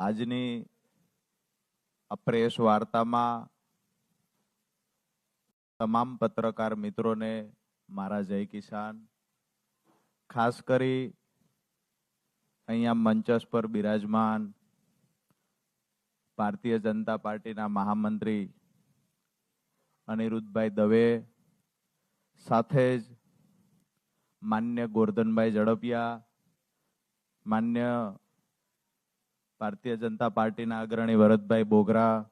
આજની આ પ્રેસ વાર્તામાં તમામ પત્રકાર મિત્રોને મારા જય કિસાન. ખાસ કરી અહીંયા મંચસ પર બિરાજમાન ભારતીય જનતા પાર્ટીના મહામંત્રી અનિરુદ્ધભાઈ દવે, સાથે જ માન્ય ગોરધનભાઈ ઝડપિયા, માન્ય ભારતીય જનતા પાર્ટીના અગ્રણી વરદભાઈ બોગરા,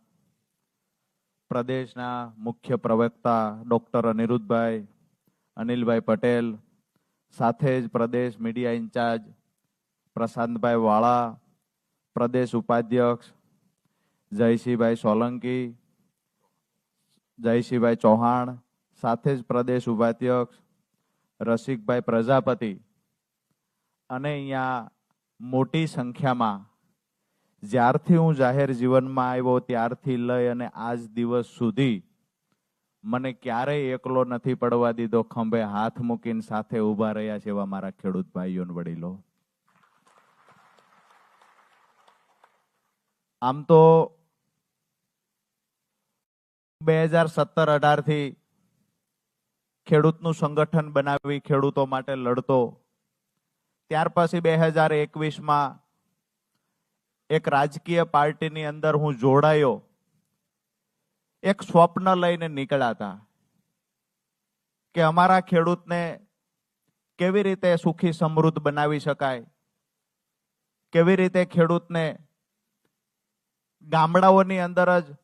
પ્રદેશના મુખ્ય પ્રવક્તા ડોક્ટર અનિરુદ્ધભાઈ, અનિલભાઈ પટેલ, સાથે જ પ્રદેશ મીડિયા ઇન્ચાર્જ પ્રશાંતભાઈ વાળા, પ્રદેશ ઉપાધ્યક્ષ જયસિંહભાઈ સોલંકી, જયસિંહભાઈ ચૌહાણ, સાથે જ પ્રદેશ ઉપાધ્યક્ષ રસિકભાઈ પ્રજાપતિ અને અહીંયા મોટી સંખ્યામાં જ્યારથી હું જાહેર જીવનમાં આવ્યો ત્યારથી લઈ અને આજ દિવસ સુધી મને ક્યારેય એકલો નથી પડવા દીધો. ખંભે હાથ મૂકીને સાથે ઊભા રહ્યા છે એવા મારા ખેડૂત ભાઈઓ અને વડીલો. આમ તો 2017-18 થી ખેડૂતનું સંગઠન બનાવી ખેડૂતો માટે લડતો, ત્યાર પછી 2021માં એક રાજકીય પાર્ટીની અંદર હું જોડાયો. એક સ્વપ્ન લઈને નીકળ્યા હતા કે અમારા ખેડૂતને કેવી રીતે સુખી સમૃદ્ધ બનાવી શકાય, કેવી રીતે ખેડૂતને ગામડાઓની અંદર જ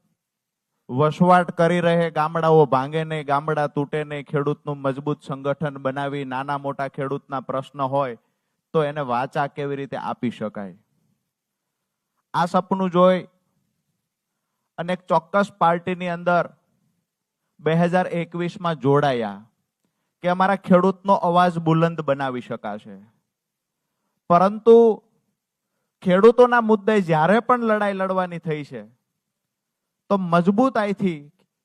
વસવાટ કરી રહે, ગામડાઓ ભાંગે નહીં, ગામડા તૂટે નહીં, ખેડૂતનું મજબૂત સંગઠન બનાવી નાના મોટા ખેડૂતના પ્રશ્ન હોય તો એને વાચા કેવી રીતે આપી શકાય. આ સપનું જોઈ અને એક ચોક્કસ પાર્ટીની અંદર 2021માં જોડાયા કે અમારા ખેડૂતનો અવાજ બુલંદ બનાવી શકાશે. પરંતુ ખેડૂતોના મુદ્દે જ્યારે પણ લડાઈ લડવાની થઈ છે તો મજબૂતાઈથી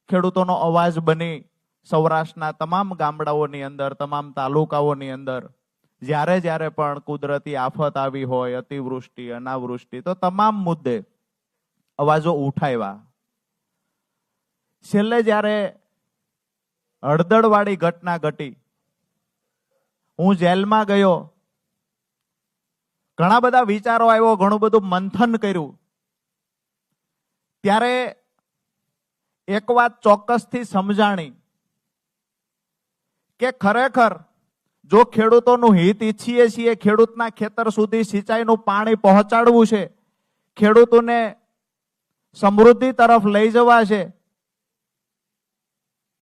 ખેડૂતોનો અવાજ બની સૌરાષ્ટ્રના તમામ ગામડાઓની અંદર, તમામ તાલુકાઓની અંદર જ્યારે જ્યારે પણ કુદરતી આફત આવી હોય, અતિવૃષ્ટિ, અનાવૃષ્ટિ, તો તમામ મુદ્દે અવાજો ઉઠાવ્યા. છેલ્લે જ્યારે હળદળવાળી ઘટના ઘટી, હું જેલમાં ગયો, ઘણા બધા વિચારો આવ્યો, ઘણું બધું મંથન કર્યું, ત્યારે એક વાત ચોક્કસથી સમજાણી કે ખરેખર જો ખેડૂતોનું હિત ઈચ્છીએ છીએ, ખેડૂતના ખેતર સુધી સિંચાઈનું પાણી પહોંચાડવું છે, ખેડૂતોને સમૃદ્ધિ તરફ લઈ જવા છે,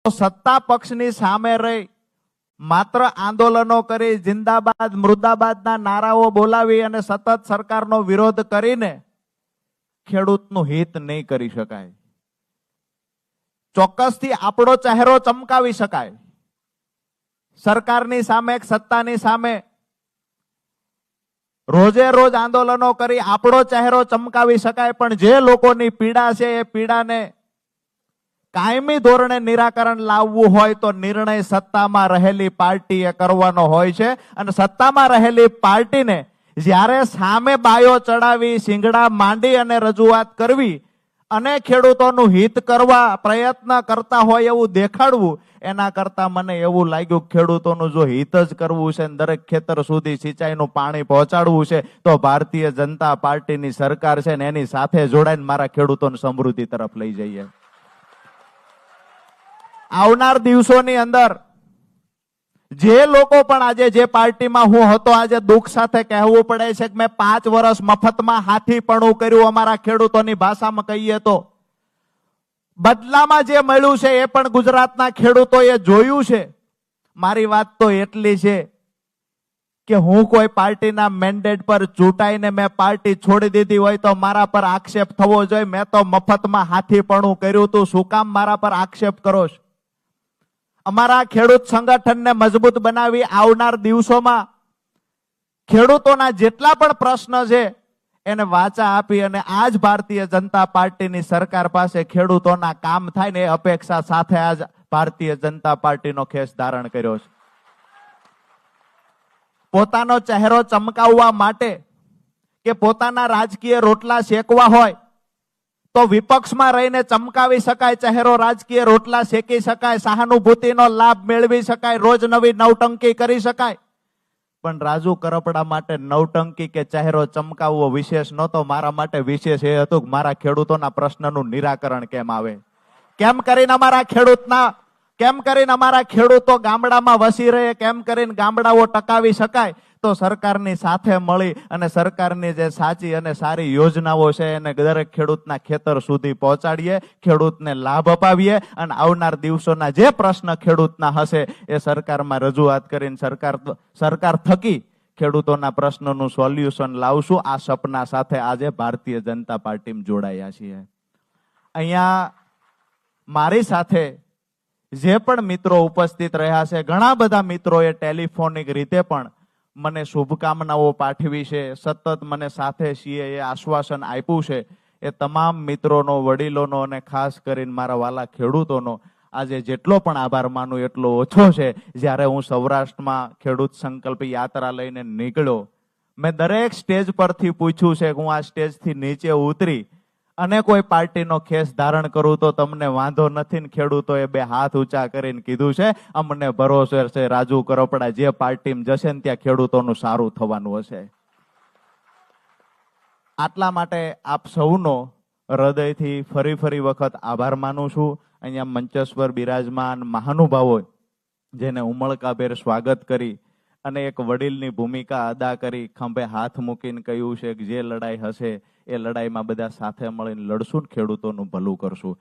તો સત્તા પક્ષની સામે રહી માત્ર આંદોલનો કરી, જિંદાબાદ મુર્દાબાદના નારાઓ બોલાવી અને સતત સરકારનો વિરોધ કરીને ખેડૂતનું હિત નહીં કરી શકાય. ચોક્કસથી આપણો ચહેરો ચમકાવી શકાય, સરકારની સામે, સત્તાની સામે રોજે રોજ આંદોલનો કરી આપણો ચહેરો ચમકાવી શકાય, પણ જે લોકોની પીડા છે એ પીડાને કાયમી ધોરણે નિરાકરણ લાવવું હોય તો નિર્ણય સત્તામાં રહેલી પાર્ટીએ કરવાનો હોય છે. અને સત્તામાં રહેલી પાર્ટીને જ્યારે સામે બાયો ચડાવી, શિંગડા માંડી અને રજૂઆત કરવી અને ખેડૂતોનું હિત કરવા પ્રયત્ન કરતા હોય એવું દેખાડવું, એના કરતા મને એવું લાગ્યું ખેડૂતોનું જો હિત જ કરવું છે, દરેક ખેતર સુધી સિંચાઈનું પાણી પહોંચાડવું છે, તો ભારતીય જનતા પાર્ટીની સરકાર છે ને એની સાથે જોડાઈને મારા ખેડૂતોને સમૃદ્ધિ તરફ લઈ જઈએ. આવનાર દિવસોની અંદર જે લોકો પણ આજે જે પાર્ટીમાં હું હતો, આજે દુઃખ સાથે કહેવું પડે છે કે મેં 5 વર્ષ મફતમાં હાથીપણું કર્યું, અમારા ખેડૂતોની ભાષામાં કહીએ તો બદલામાં જે મળ્યું છે એ પણ ગુજરાતના ખેડૂતોએ જોયું છે. મારી વાત તો એટલી છે કે હું કોઈ પાર્ટીના મેન્ડેટ પર ચૂંટાઈને મેં પાર્ટી છોડી દીધી હોય તો મારા પર આક્ષેપ થવો જોઈએ. મેં તો મફતમાં હાથીપણું કર્યું હતું, શું કામ મારા પર આક્ષેપ કરો છો? અમારા ખેડૂત સંગઠનને મજબૂત બનાવી આવનાર દિવસોમાં ખેડૂતોના જેટલા પણ પ્રશ્ન છે એને વાચા આપી અને આજ ભારતીય જનતા પાર્ટીની સરકાર પાસે ખેડૂતોના કામ થાય ને એ અપેક્ષા સાથે આજ ભારતીય જનતા પાર્ટીનો ખેસ ધારણ કર્યો છે. પોતાનો ચહેરો ચમકાવવા માટે કે પોતાના રાજકીય રોટલા શેકવા હોય તો વિપક્ષમાં રહીને ચમકાવી શકાય ચહેરો, રાજકીય રોટલા શેકી શકાય, સહાનુભૂતિનો લાભ મેળવી શકાય, રોજ નવી નવટંકી કરી શકાય. પણ રાજુ કરપડા માટે નવટંકી કે ચહેરો ચમકાવવો વિશેષ નહોતો. મારા માટે વિશેષ એ હતું કે મારા ખેડૂતોના પ્રશ્નનું નિરાકરણ કેમ આવે, કેમ કરીને અમારા ખેડૂતો ગામડામાં વસી રહે, કેમ કરીને ગામડાઓ ટકાવી શકાય. તો સરકારની સાથે મળી અને સરકારની જે સાચી અને સારી યોજનાઓ છે એને દરેક ખેડૂતના ખેતર સુધી પહોંચાડીએ, ખેડૂતને લાભ અપાવીએ અને આવનાર દિવસોના જે પ્રશ્ન ખેડૂતના હશે એ સરકારમાં રજૂઆત કરીને સરકાર થકી ખેડૂતોના પ્રશ્નોનું સોલ્યુશન લાવશું. આ સપના સાથે આજે ભારતીય જનતા પાર્ટીમાં જોડાયા છીએ. અહીંયા મારી સાથે જે પણ મિત્રો ઉપસ્થિત રહ્યા છે, ઘણા બધા મિત્રોએ ટેલિફોનિક રીતે પણ મને શુભકામનાઓ પાઠવી છે, સતત મને સાથે છીએ એ આશ્વાસન આપ્યું છે. એ તમામ મિત્રોનો, વડીલોનો અને ખાસ કરીને મારા વાલા ખેડૂતોનો આજે જેટલો પણ આભાર માનું એટલો ઓછો છે. જ્યારે હું સૌરાષ્ટ્રમાં ખેડૂત સંકલ્પ યાત્રા લઈને નીકળ્યો, મેં દરેક સ્ટેજ પરથી પૂછ્યું છે કે હું આ સ્ટેજથી નીચે ઉતરી અને કોઈ પાર્ટીનો ખેસ ધારણ કરું તો તમને વાંધો નથી ને? ખેડૂતોએ બે હાથ ઊંચા કરીને કીધું છે અમને ભરોસો છે રાજુ કરપડા જે પાર્ટીમાં જશે ને ત્યાં ખેડૂતોનું સારું થવાનું હશે. આટલા માટે આપ સૌનો હૃદયથી ફરી વખત આભાર માનું છું. અહીંયા મંચસ્વર બિરાજમાન મહાનુભાવો જેને ઉમળકાભેર સ્વાગત કરી અને એક વડીલની ભૂમિકા અદા કરી, ખંભે હાથ મૂકીને કહ્યું છે કે જે લડાઈ હશે એ લડાઈમાં બધા સાથે મળીને લડશું, ખેડૂતોનું ભલું કરશું.